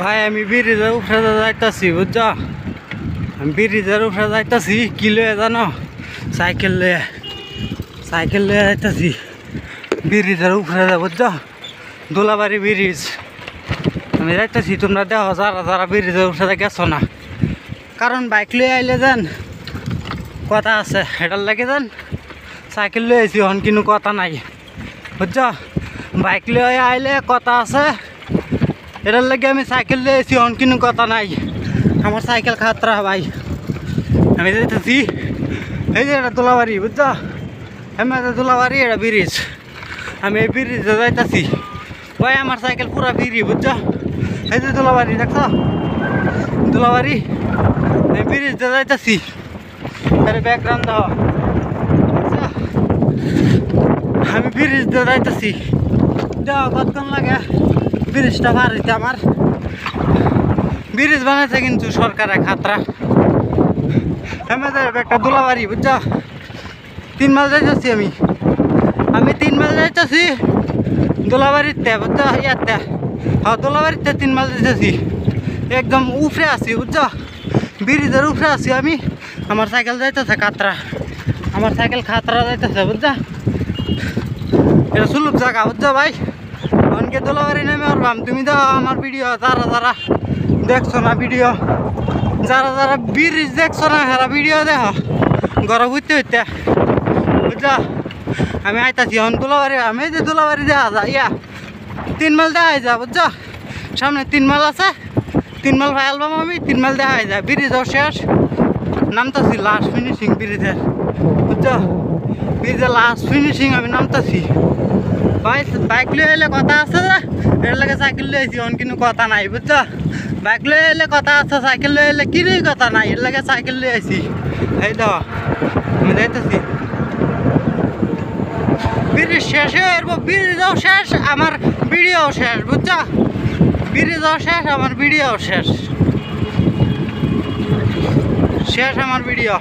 ভাই আমি ব্রিজের উপরে যাইতাছি বুঝছ, আমি ব্রিজের উপরে যাইতাছি কি লয়ে জানো, সাইকেল লয়ে যাইতাছি ব্রিজের উপরে বুঝছ, দোলাবাড়ি ব্রিজ আমি যাইতাছি। তোমরা দেখো যারা যারা ব্রিজের উপরে গেছো না, কারণ বাইক লয়ে আইলে যান কথা আছে, এটার লাগে যান সাইকেল লয়ে আইছি হন কিন্তু কথা নাই বুঝছ। বাইক লয়ে আইলে কথা আছে, এটার লাগে আমি সাইকেল লয়ে আইছি হন কিন্তু কথা নাই। আমার সাইকেল খাতরা ভাই, আমি যাইতেছি এই যে এটা দোলাবাড়ি বুঝছ, আমি দোলাবাড়ি এটা ব্রিজ, আমি এই ব্রিজে যাইতেছি ভাই। আমার সাইকেল পুরা ফ্রি বুঝছ, এই যে দোলাবাড়ি দেখছ, দোলাবাড়ি আমি ব্রিজে যাইতেছি। আরে ব্যাকগ্রাউন্ড দাও, আমি ব্রিজে যাইতেছি। দেখো কতক্ষণ লাগে ব্রিজটা পার হইতে। আমার ব্রিজ বানাইছে কিন্তু সরকারের খাতরা। আমাদের একটা দোলাবাড়ি বুঝছ, 3 মাইল যাইতেছি আমি 3 মাইল যাইতেছি দোলাবাড়িতে বুঝছ, ইয়াতে হ্যাঁ দোলাবাড়িতে 3 মাইল যাইতেছি, একদম উপরে আছি বুঝছ, ব্রিজের উপরে আছি আমি। আমার সাইকেল যাইতেছে খাতরা, আমার সাইকেল খাতরা যাইতেছে বুঝছ। এটা সুলভ জায়গা বুঝছ ভাই, অনকে দোলাবাড়ি নেমে পারবাম। তুমি দেখো আমার ভিডিও, যারা যারা দেখছো না ভিডিও, যারা যারা ব্রিজ দেখছো না হেরা ভিডিও দেখো ঘরে বুঝতে হইতে বুঝছ। আমি আইতাছি এখন দোলাবাড়ি, আমি যে দোলাবাড়ি দেখা যা ইয়া 3 মাইল দেখা যা বুঝছ, সামনে 3 মাইল আছে, 3 মাইল ভাই অ্যালবাম আমি 3 মাইল দেখা যায়। ব্রিজও শেষ, নামতাছি লাস্ট ফিনিশিং ব্রিজের বুঝছ, ব্রিজের লাস্ট ফিনিশিং আমি নামতাছি ভাই। বাইক লয়ে এলে কথা আছে, এর লাগে সাইকেল লয়ে আইছি অন কিন্তু কথা নাই বুঝছ। বাইক লয়ে এলে কথা আছে, সাইকেল লয়ে এলে কিনেই কথা নাই, এর লাগে সাইকেল লয়ে আইছি। এই দেখো আমি যাইতেছি, ব্রিজ শেষ হয়ে ব্রিজও শেষ, আমার ভিডিও শেষ বুঝছ, ব্রিজও শেষ, আমার ভিডিও শেষ আমার ভিডিও।